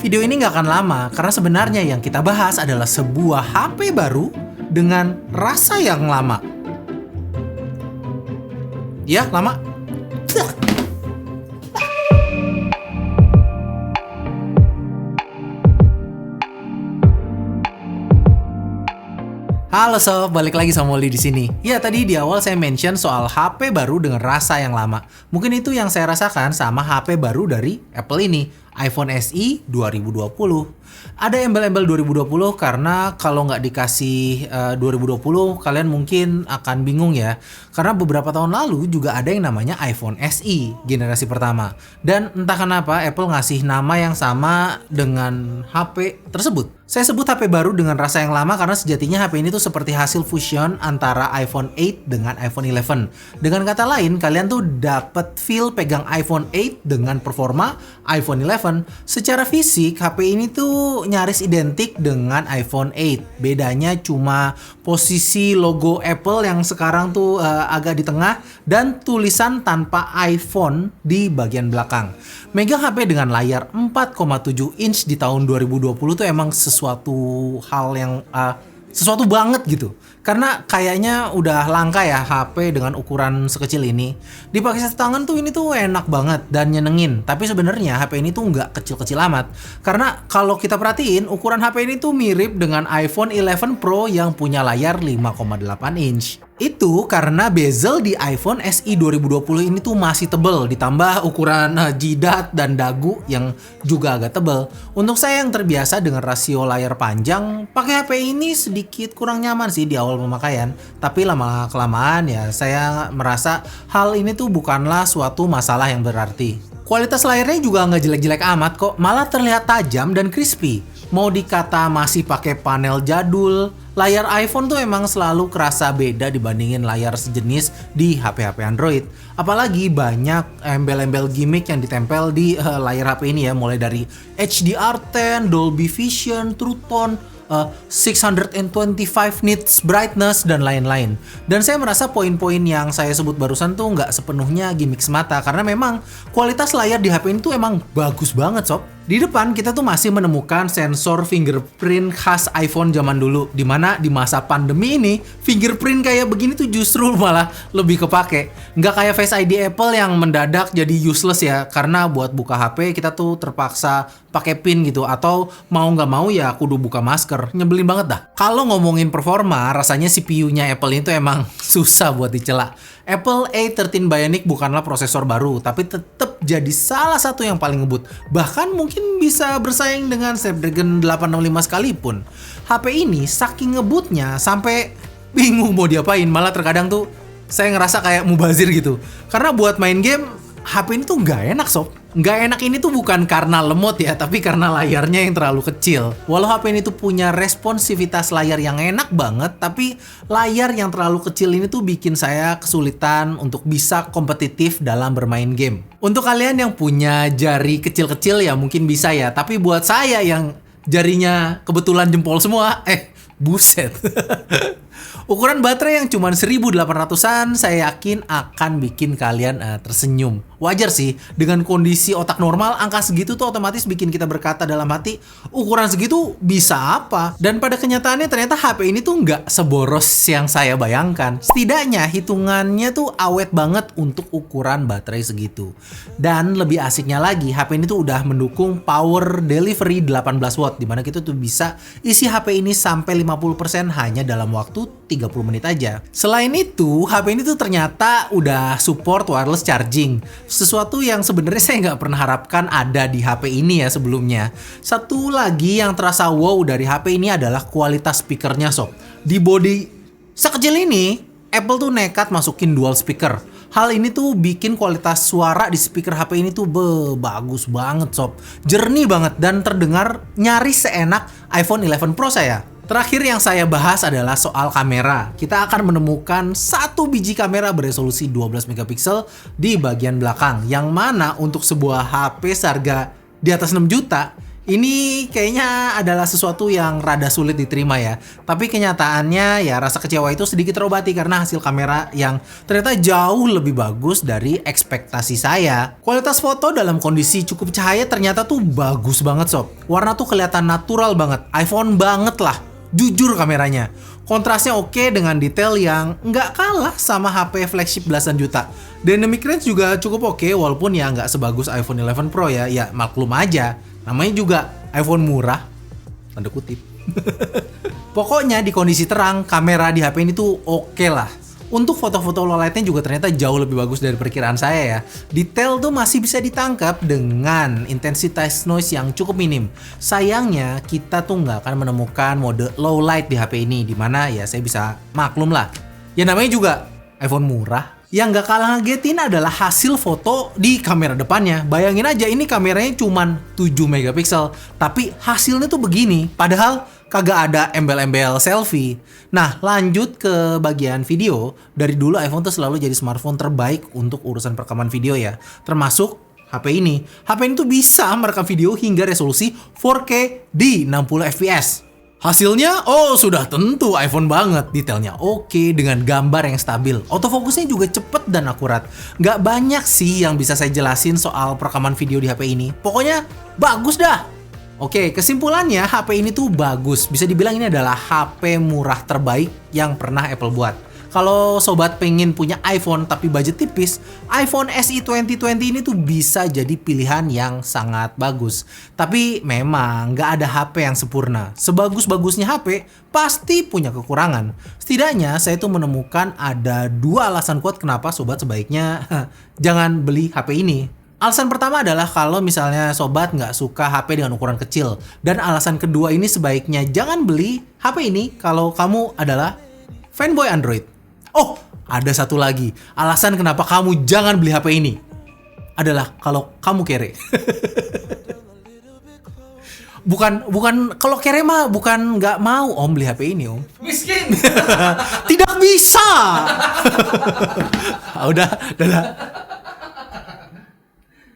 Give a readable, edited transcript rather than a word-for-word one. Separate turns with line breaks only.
Video ini nggak akan lama, karena sebenarnya yang kita bahas adalah sebuah HP baru dengan rasa yang lama. Ya, lama. Halo sob, balik lagi sama Molly di sini. Ya, tadi di awal saya mention soal HP baru dengan rasa yang lama. Mungkin itu yang saya rasakan sama HP baru dari Apple ini, iPhone SE 2020. Ada embel-embel 2020 karena kalau nggak dikasih 2020 kalian mungkin akan bingung ya. Karena beberapa tahun lalu juga ada yang namanya iPhone SE generasi pertama. Dan entah kenapa Apple ngasih nama yang sama dengan HP tersebut. Saya sebut HP baru dengan rasa yang lama karena sejatinya HP ini tuh seperti hasil fusion antara iPhone 8 dengan iPhone 11. Dengan kata lain, kalian tuh dapat feel pegang iPhone 8 dengan performa iPhone 11. Secara fisik, HP ini tuh nyaris identik dengan iPhone 8. Bedanya cuma posisi logo Apple yang sekarang tuh agak di tengah dan tulisan tanpa iPhone di bagian belakang. Megang HP dengan layar 4,7 inch di tahun 2020 tuh emang sesuatu hal yang sesuatu banget gitu. Karena kayaknya udah langka ya HP dengan ukuran sekecil ini. Dipakai satu tangan tuh ini tuh enak banget dan nyenengin. Tapi sebenarnya HP ini tuh nggak kecil-kecil amat. Karena kalau kita perhatiin ukuran HP ini tuh mirip dengan iPhone 11 Pro yang punya layar 5,8 inch. Itu karena bezel di iPhone SE 2020 ini tuh masih tebel, ditambah ukuran jidat dan dagu yang juga agak tebel. Untuk saya yang terbiasa dengan rasio layar panjang, pakai HP ini sedikit kurang nyaman sih di awal pemakaian. Tapi lama-kelamaan ya saya merasa hal ini tuh bukanlah suatu masalah yang berarti. Kualitas layarnya juga nggak jelek-jelek amat kok, malah terlihat tajam dan crispy. Mau dikata masih pakai panel jadul, layar iPhone tuh emang selalu kerasa beda dibandingin layar sejenis di HP-HP Android. Apalagi banyak embel-embel gimmick yang ditempel di layar HP ini ya, mulai dari HDR10, Dolby Vision, True Tone, 625 nits brightness dan lain-lain. Dan saya merasa poin-poin yang saya sebut barusan tuh nggak sepenuhnya gimmick semata, karena memang kualitas layar di HP ini tuh emang bagus banget sob. Di depan kita tuh masih menemukan sensor fingerprint khas iPhone zaman dulu, dimana di masa pandemi ini fingerprint kayak begini tuh justru malah lebih kepake. Nggak kayak Face ID Apple yang mendadak jadi useless ya, karena buat buka HP kita tuh terpaksa pakai pin gitu, atau mau nggak mau ya kudu buka masker. Nyebelin banget dah. Kalau ngomongin performa, rasanya CPU-nya Apple itu emang susah buat dicela. Apple A13 Bionic bukanlah prosesor baru, tapi tetap jadi salah satu yang paling ngebut. Bahkan mungkin bisa bersaing dengan Snapdragon 865 sekalipun. HP ini saking ngebutnya sampai bingung mau diapain. Malah terkadang tuh saya ngerasa kayak mubazir gitu. Karena buat main game, HP ini tuh nggak enak sob. Nggak enak ini tuh bukan karena lemot ya, tapi karena layarnya yang terlalu kecil. Walau HP ini tuh punya responsivitas layar yang enak banget, tapi layar yang terlalu kecil ini tuh bikin saya kesulitan untuk bisa kompetitif dalam bermain game. Untuk kalian yang punya jari kecil-kecil ya mungkin bisa ya, tapi buat saya yang jarinya kebetulan jempol semua, buset. Ukuran baterai yang cuma 1800-an saya yakin akan bikin kalian tersenyum. Wajar sih, dengan kondisi otak normal, angka segitu tuh otomatis bikin kita berkata dalam hati, ukuran segitu bisa apa? Dan pada kenyataannya ternyata HP ini tuh nggak seboros yang saya bayangkan. Setidaknya hitungannya tuh awet banget untuk ukuran baterai segitu. Dan lebih asiknya lagi, HP ini tuh udah mendukung power delivery 18 watt, dimana kita tuh bisa isi HP ini sampai 50% hanya dalam waktu 30 menit aja. Selain itu, HP ini tuh ternyata udah support wireless charging. Sesuatu yang sebenarnya saya nggak pernah harapkan ada di HP ini ya sebelumnya. Satu lagi yang terasa wow dari HP ini adalah kualitas speakernya sob. Di body sekecil ini, Apple tuh nekat masukin dual speaker. Hal ini tuh bikin kualitas suara di speaker HP ini tuh bagus banget sob. Jernih banget dan terdengar nyaris seenak iPhone 11 Pro saya. Terakhir yang saya bahas adalah soal kamera. Kita akan menemukan satu biji kamera beresolusi 12 megapiksel di bagian belakang, yang mana untuk sebuah HP seharga di atas 6 juta Ini kayaknya adalah sesuatu yang rada sulit diterima ya. Tapi kenyataannya ya rasa kecewa itu sedikit terobati karena hasil kamera yang ternyata jauh lebih bagus dari ekspektasi saya. Kualitas foto dalam kondisi cukup cahaya ternyata tuh bagus banget sob. Warna tuh kelihatan natural banget, iPhone banget lah. Jujur kameranya. Kontrasnya oke dengan detail yang nggak kalah sama HP flagship belasan juta. Dynamic range juga cukup oke walaupun ya nggak sebagus iPhone 11 Pro ya. Ya maklum aja. Namanya juga iPhone murah, tanda kutip. Pokoknya di kondisi terang, kamera di HP ini tuh oke lah. Untuk foto-foto low lightnya juga ternyata jauh lebih bagus dari perkiraan saya ya. Detail tuh masih bisa ditangkap dengan intensitas noise yang cukup minim. Sayangnya kita tuh nggak akan menemukan mode low light di HP ini, dimana ya saya bisa maklum lah. Ya namanya juga iPhone murah. Yang gak kalah ngagetin adalah hasil foto di kamera depannya. Bayangin aja ini kameranya cuman 7 megapiksel, tapi hasilnya tuh begini. Padahal kagak ada embel-embel selfie. Nah, lanjut ke bagian video. Dari dulu iPhone tuh selalu jadi smartphone terbaik untuk urusan perekaman video ya. Termasuk HP ini. HP ini tuh bisa merekam video hingga resolusi 4K di 60 fps. Hasilnya, sudah tentu iPhone banget. Detailnya oke, dengan gambar yang stabil. Autofocusnya juga cepet dan akurat. Nggak banyak sih yang bisa saya jelasin soal perekaman video di HP ini. Pokoknya bagus dah. Oke, kesimpulannya HP ini tuh bagus. Bisa dibilang ini adalah HP murah terbaik yang pernah Apple buat. Kalau sobat pengen punya iPhone tapi budget tipis, iPhone SE 2020 ini tuh bisa jadi pilihan yang sangat bagus. Tapi memang nggak ada HP yang sempurna. Sebagus-bagusnya HP, pasti punya kekurangan. Setidaknya saya tuh menemukan ada 2 alasan kuat kenapa sobat sebaiknya jangan beli HP ini. Alasan pertama adalah kalau misalnya sobat nggak suka HP dengan ukuran kecil. Dan alasan kedua ini sebaiknya jangan beli HP ini kalau kamu adalah fanboy Android. Ada satu lagi. Alasan kenapa kamu jangan beli HP ini adalah kalau kamu kere. Bukan kalau kere mah bukan nggak mau Om beli HP ini Om.
Miskin.
Tidak bisa. Udah.